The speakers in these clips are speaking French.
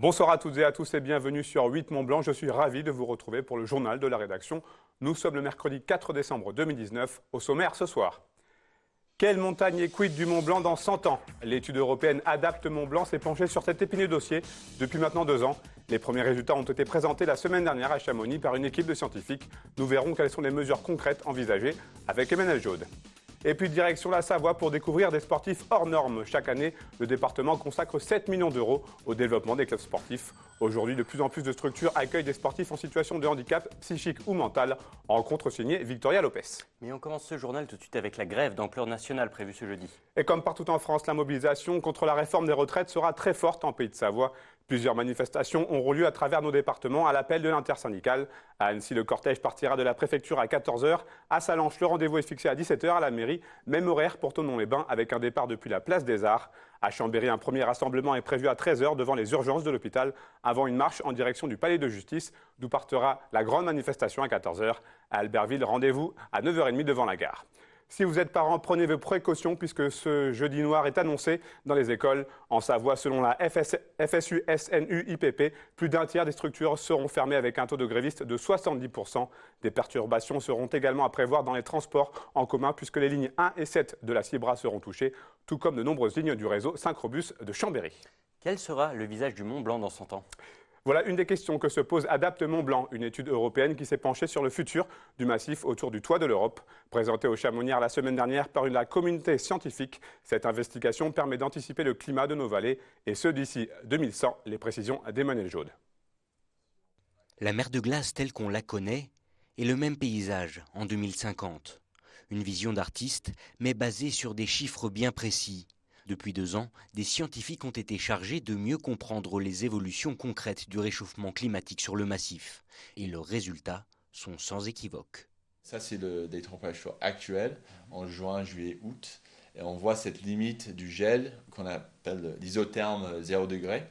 Bonsoir à toutes et à tous et bienvenue sur 8 Mont Blanc. Je suis ravi de vous retrouver pour le journal de la rédaction. Nous sommes le mercredi 4 décembre 2019. Au sommaire ce soir. Quelle montagne est quid du Mont Blanc dans 100 ans? L'étude européenne Adapte Mont Blanc s'est penchée sur cet épineux dossier depuis maintenant 2 ans. Les premiers résultats ont été présentés la semaine dernière à Chamonix par une équipe de scientifiques. Nous verrons quelles sont les mesures concrètes envisagées avec Emmanuel Jaude. Et puis direction la Savoie pour découvrir des sportifs hors normes. Chaque année, le département consacre 7 millions d'euros au développement des clubs sportifs. Aujourd'hui, de plus en plus de structures accueillent des sportifs en situation de handicap psychique ou mental. Rencontre signée Victoria Lopez. Mais on commence ce journal tout de suite avec la grève d'ampleur nationale prévue ce jeudi. Et comme partout en France, la mobilisation contre la réforme des retraites sera très forte en Pays de Savoie. Plusieurs manifestations auront lieu à travers nos départements à l'appel de l'intersyndicale. À Annecy, le cortège partira de la préfecture à 14 h. À Sallanches, le rendez-vous est fixé à 17 h à la mairie. Même horaire pour Thonon-les-Bains avec un départ depuis la place des Arts. À Chambéry, un premier rassemblement est prévu à 13 h devant les urgences de l'hôpital avant une marche en direction du palais de justice d'où partira la grande manifestation à 14 h. À Albertville, rendez-vous à 9 h 30 devant la gare. Si vous êtes parents, prenez vos précautions puisque ce jeudi noir est annoncé dans les écoles. En Savoie, selon la FSU-SNU-IPP, plus d'un tiers des structures seront fermées avec un taux de grévistes de 70 %. Des perturbations seront également à prévoir dans les transports en commun puisque les lignes 1 et 7 de la Cibra seront touchées, tout comme de nombreuses lignes du réseau Synchrobus de Chambéry. Quel sera le visage du Mont Blanc dans 100 ans ? Voilà une des questions que se pose Adapte Mont Blanc, une étude européenne qui s'est penchée sur le futur du massif autour du toit de l'Europe. Présentée au Chamonix la semaine dernière par la communauté scientifique, cette investigation permet d'anticiper le climat de nos vallées et ce d'ici 2100, les précisions d'Emmanuel Jaude. La mer de glace telle qu'on la connaît est le même paysage en 2050. Une vision d'artiste, mais basée sur des chiffres bien précis. Depuis 2 ans, des scientifiques ont été chargés de mieux comprendre les évolutions concrètes du réchauffement climatique sur le massif. Et leurs résultats sont sans équivoque. Ça, c'est des températures actuelles, en juin, juillet, août. Et on voit cette limite du gel qu'on appelle l'isotherme 0 degré,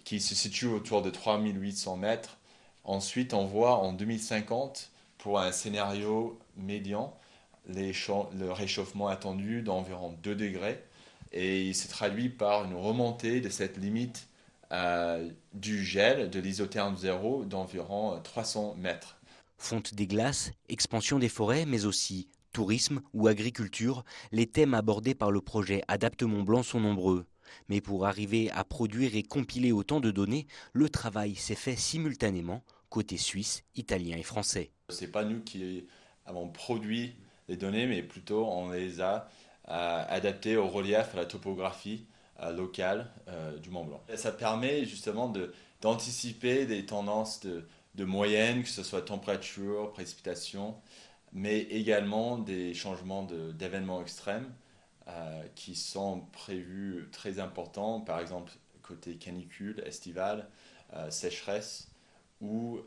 qui se situe autour de 3800 mètres. Ensuite, on voit en 2050, pour un scénario médian, le réchauffement attendu d'environ 2 degrés. Et il se traduit par une remontée de cette limite du gel, de l'isotherme 0, d'environ 300 mètres. Fonte des glaces, expansion des forêts, mais aussi tourisme ou agriculture, les thèmes abordés par le projet Adapte Mont Blanc sont nombreux. Mais pour arriver à produire et compiler autant de données, le travail s'est fait simultanément, côté suisse, italien et français. Ce n'est pas nous qui avons produit les données, mais plutôt on les a adapté au relief, à la topographie locale du Mont Blanc. Et ça permet justement d'anticiper des tendances de moyenne, que ce soit température, précipitation, mais également des changements d'événements extrêmes qui sont prévus très importants, par exemple côté canicule, estivale, sécheresse, ou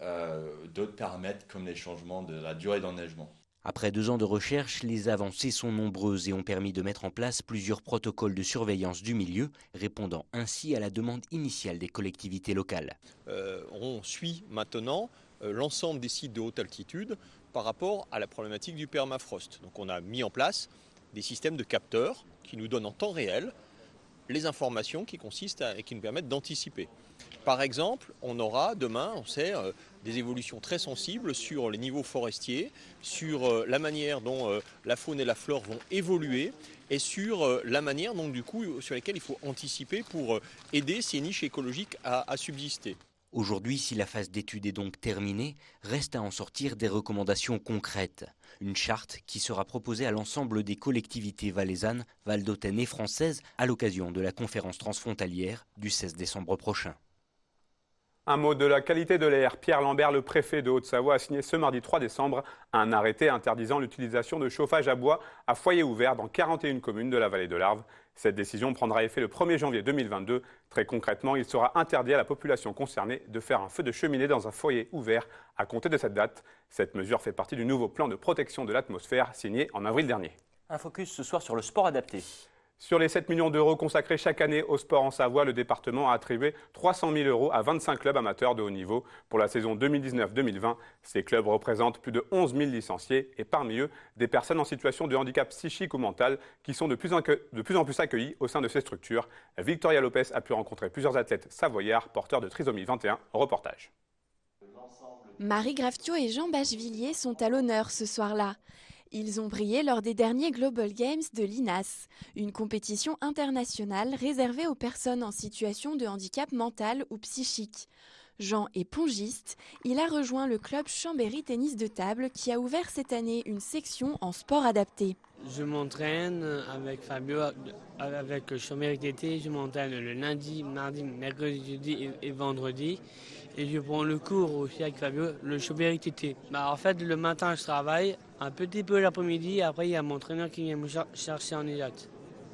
d'autres paramètres comme les changements de la durée d'enneigement. Après 2 ans de recherche, les avancées sont nombreuses et ont permis de mettre en place plusieurs protocoles de surveillance du milieu, répondant ainsi à la demande initiale des collectivités locales. On suit maintenant l'ensemble des sites de haute altitude par rapport à la problématique du permafrost. Donc on a mis en place des systèmes de capteurs qui nous donnent en temps réel les informations qui nous permettent d'anticiper. Par exemple, on aura demain, on sait, des évolutions très sensibles sur les niveaux forestiers, sur la manière dont la faune et la flore vont évoluer et sur la manière donc, du coup, sur laquelle il faut anticiper pour aider ces niches écologiques à subsister. Aujourd'hui, si la phase d'étude est donc terminée, reste à en sortir des recommandations concrètes. Une charte qui sera proposée à l'ensemble des collectivités valaisannes, valdôtaines et françaises à l'occasion de la conférence transfrontalière du 16 décembre prochain. Un mot de la qualité de l'air. Pierre Lambert, le préfet de Haute-Savoie, a signé ce mardi 3 décembre un arrêté interdisant l'utilisation de chauffage à bois à foyer ouvert dans 41 communes de la vallée de l'Arve. Cette décision prendra effet le 1er janvier 2022. Très concrètement, il sera interdit à la population concernée de faire un feu de cheminée dans un foyer ouvert à compter de cette date. Cette mesure fait partie du nouveau plan de protection de l'atmosphère signé en avril dernier. Un focus ce soir sur le sport adapté. Sur les 7 millions d'euros consacrés chaque année au sport en Savoie, le département a attribué 300 000 euros à 25 clubs amateurs de haut niveau. Pour la saison 2019-2020, ces clubs représentent plus de 11 000 licenciés et parmi eux, des personnes en situation de handicap psychique ou mental qui sont de plus en plus accueillies au sein de ces structures. Victoria Lopez a pu rencontrer plusieurs athlètes savoyards porteurs de trisomie 21. Reportage. Marie Graftio et Jean Bachevilliers sont à l'honneur ce soir-là. Ils ont brillé lors des derniers Global Games de l'INAS, une compétition internationale réservée aux personnes en situation de handicap mental ou psychique. Jean est pongiste, il a rejoint le club Chambéry Tennis de Table qui a ouvert cette année une section en sport adapté. Je m'entraîne avec Fabio, avec Chambéry TT, je m'entraîne le lundi, mardi, mercredi, jeudi et vendredi. Et je prends le cours aussi avec Fabio, le Chambéry TT. En fait, le matin, je travaille, un petit peu l'après-midi, et après, il y a mon entraîneur qui vient me chercher en exact.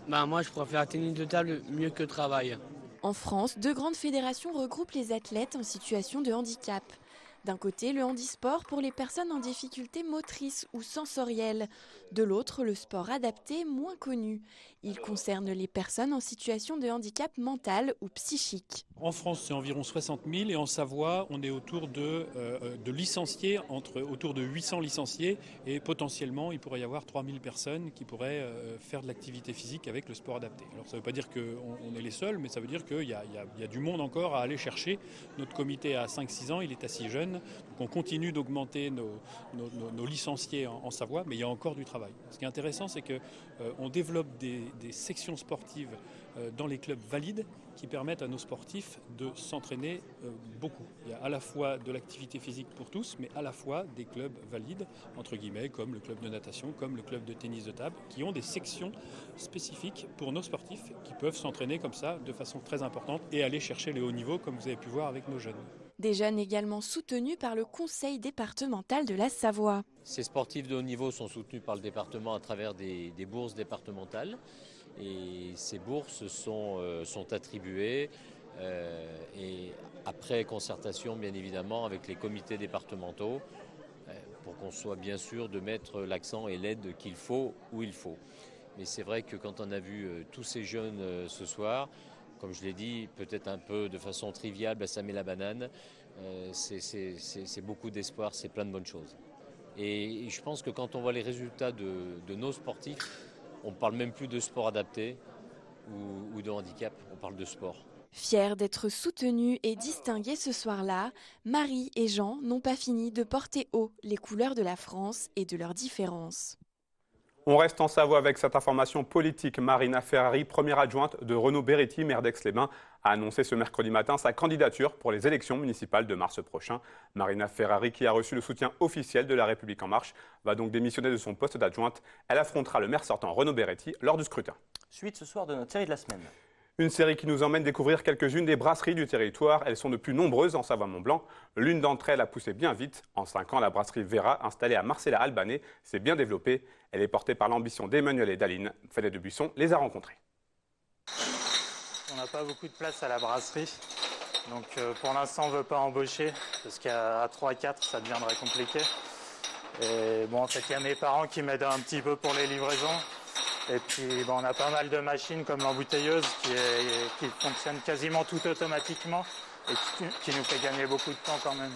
Moi, je préfère tennis de table mieux que travail. En France, 2 grandes fédérations regroupent les athlètes en situation de handicap. D'un côté, le handisport pour les personnes en difficulté motrice ou sensorielle. De l'autre, le sport adapté, moins connu. Il concerne les personnes en situation de handicap mental ou psychique. En France, c'est environ 60 000 et en Savoie, on est autour de licenciés, autour de 800 licenciés et potentiellement, il pourrait y avoir 3 000 personnes qui pourraient faire de l'activité physique avec le sport adapté. Alors ça ne veut pas dire qu'on est les seuls, mais ça veut dire qu'il y a du monde encore à aller chercher. Notre comité a 5-6 ans, il est assez jeune. Donc on continue d'augmenter nos licenciés en Savoie, mais il y a encore du travail. Ce qui est intéressant, c'est qu'on développe des sections sportives dans les clubs valides qui permettent à nos sportifs de s'entraîner beaucoup. Il y a à la fois de l'activité physique pour tous, mais à la fois des clubs valides, entre guillemets, comme le club de natation, comme le club de tennis de table, qui ont des sections spécifiques pour nos sportifs qui peuvent s'entraîner comme ça de façon très importante et aller chercher le haut niveau, comme vous avez pu voir avec nos jeunes. Des jeunes également soutenus par le conseil départemental de la Savoie. Ces sportifs de haut niveau sont soutenus par le département à travers des bourses départementales. Et ces bourses sont attribuées et après concertation bien évidemment avec les comités départementaux pour qu'on soit bien sûr de mettre l'accent et l'aide qu'il faut où il faut. Mais c'est vrai que quand on a vu tous ces jeunes ce soir, comme je l'ai dit, peut-être un peu de façon triviale, ça met la banane, c'est beaucoup d'espoir, c'est plein de bonnes choses. Et je pense que quand on voit les résultats de nos sportifs, on ne parle même plus de sport adapté ou de handicap, on parle de sport. Fiers d'être soutenus et distingués ce soir-là, Marie et Jean n'ont pas fini de porter haut les couleurs de la France et de leurs différences. On reste en Savoie avec cette information politique. Marina Ferrari, première adjointe de Renaud Beretti, maire d'Aix-les-Bains, a annoncé ce mercredi matin sa candidature pour les élections municipales de mars prochain. Marina Ferrari, qui a reçu le soutien officiel de La République En Marche, va donc démissionner de son poste d'adjointe. Elle affrontera le maire sortant Renaud Beretti lors du scrutin. Suite ce soir de notre série de la semaine. Une série qui nous emmène découvrir quelques-unes des brasseries du territoire. Elles sont de plus nombreuses en Savoie-Mont-Blanc. L'une d'entre elles a poussé bien vite. En 5 ans, la brasserie Vera, installée à Marcella-Albanais, s'est bien développée. Elle est portée par l'ambition d'Emmanuel et d'Aline. Félix de Buisson les a rencontrés. On n'a pas beaucoup de place à la brasserie. Donc pour l'instant, on ne veut pas embaucher. Parce qu'à 3-4, ça deviendrait compliqué. Et bon, en fait, il y a mes parents qui m'aident un petit peu pour les livraisons. Et puis on a pas mal de machines comme l'embouteilleuse qui fonctionne quasiment tout automatiquement et qui nous fait gagner beaucoup de temps quand même.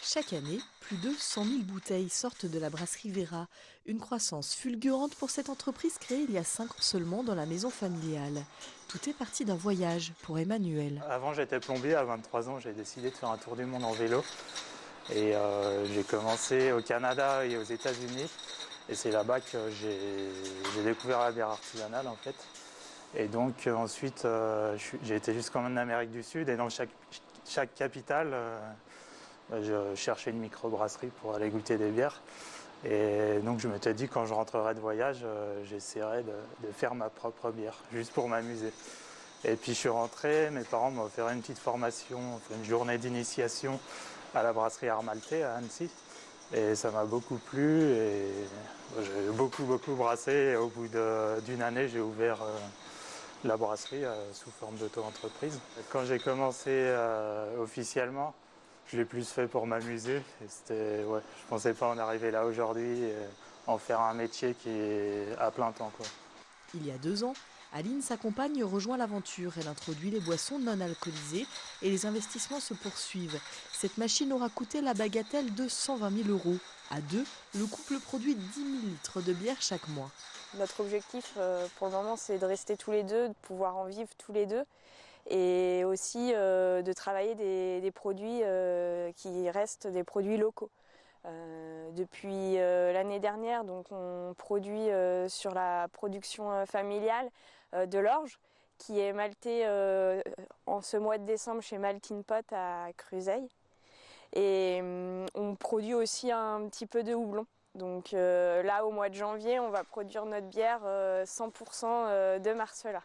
Chaque année, plus de 100 000 bouteilles sortent de la brasserie Vera. Une croissance fulgurante pour cette entreprise créée il y a 5 ans seulement dans la maison familiale. Tout est parti d'un voyage pour Emmanuel. Avant j'étais plombier, à 23 ans j'ai décidé de faire un tour du monde en vélo. Et j'ai commencé au Canada et aux États-Unis. Et c'est là-bas que j'ai découvert la bière artisanale en fait. Et donc ensuite j'ai été jusqu'en Amérique du Sud et dans chaque capitale je cherchais une microbrasserie pour aller goûter des bières. Et donc je m'étais dit quand je rentrerai de voyage j'essaierai de faire ma propre bière, juste pour m'amuser. Et puis je suis rentré, mes parents m'ont offert une petite formation, une journée d'initiation à la brasserie Armaltais à Annecy. Et ça m'a beaucoup plu et j'ai beaucoup brassé. Et au bout d'une année, j'ai ouvert la brasserie sous forme d'auto-entreprise. Quand j'ai commencé officiellement, je l'ai plus fait pour m'amuser. Je ne pensais pas en arriver là aujourd'hui et en faire un métier qui est à plein temps, quoi. Il y a 2 ans, Aline, sa compagne, rejoint l'aventure. Elle introduit les boissons non alcoolisées et les investissements se poursuivent. Cette machine aura coûté la bagatelle de 120 000 €. À 2, le couple produit 10 000 litres de bière chaque mois. Notre objectif pour le moment, c'est de rester tous les deux, de pouvoir en vivre tous les deux et aussi de travailler des produits qui restent des produits locaux. Depuis l'année dernière, donc, on produit sur la production familiale de l'orge qui est maltée en ce mois de décembre chez Maltin Pot à Cruseille. Et on produit aussi un petit peu de houblon. Donc là, au mois de janvier, on va produire notre bière 100% de Marcella.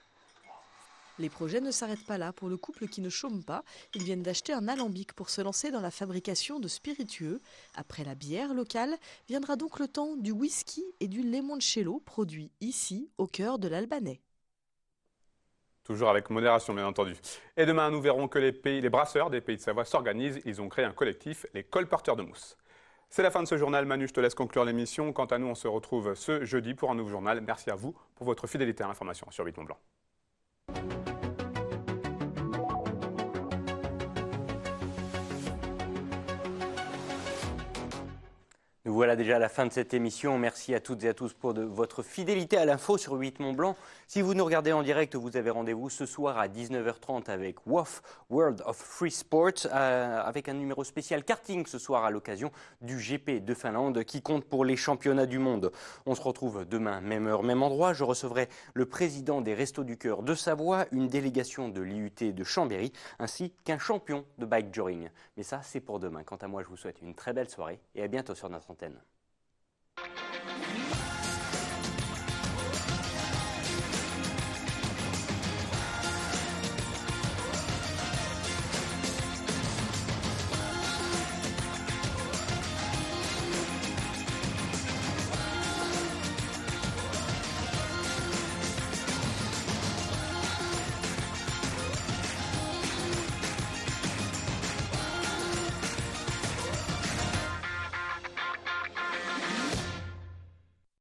Les projets ne s'arrêtent pas là pour le couple qui ne chôme pas. Ils viennent d'acheter un alambic pour se lancer dans la fabrication de spiritueux. Après la bière locale, viendra donc le temps du whisky et du limoncello produits ici, au cœur de l'Albanais. Toujours avec modération, bien entendu. Et demain, nous verrons que les brasseurs des Pays de Savoie s'organisent. Ils ont créé un collectif, les colporteurs de mousse. C'est la fin de ce journal. Manu, je te laisse conclure l'émission. Quant à nous, on se retrouve ce jeudi pour un nouveau journal. Merci à vous pour votre fidélité à l'information sur 8 Mont-Blanc. Nous voilà déjà à la fin de cette émission. Merci à toutes et à tous pour votre fidélité à l'info sur 8 Mont-Blanc. Si vous nous regardez en direct, vous avez rendez-vous ce soir à 19h30 avec WOF, World of Free Sports, avec un numéro spécial karting ce soir à l'occasion du GP de Finlande qui compte pour les championnats du monde. On se retrouve demain, même heure, même endroit. Je recevrai le président des Restos du Cœur de Savoie, une délégation de l'IUT de Chambéry, ainsi qu'un champion de bike joring. Mais ça, c'est pour demain. Quant à moi, je vous souhaite une très belle soirée et à bientôt sur notre antenne.